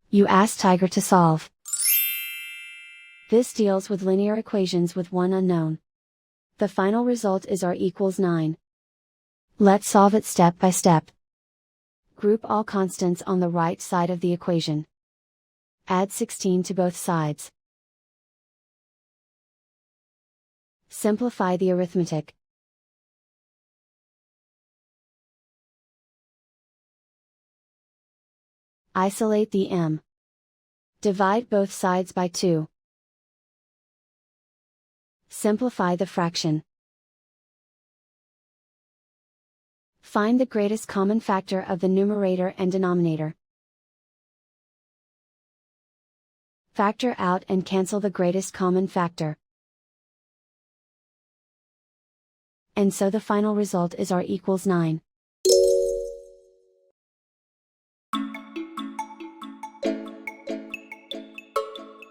You ask Tiger to solve. This deals with linear equations with one unknown. The final result is r equals 9. Let's solve it step by step. Group all constants on the right side of the equation. Add 16 to both sides. Simplify the arithmetic. Isolate the m. Divide both sides by 2. Simplify the fraction. Find the greatest common factor of the numerator and denominator. Factor out and cancel the greatest common factor. And so the final result is r equals 9.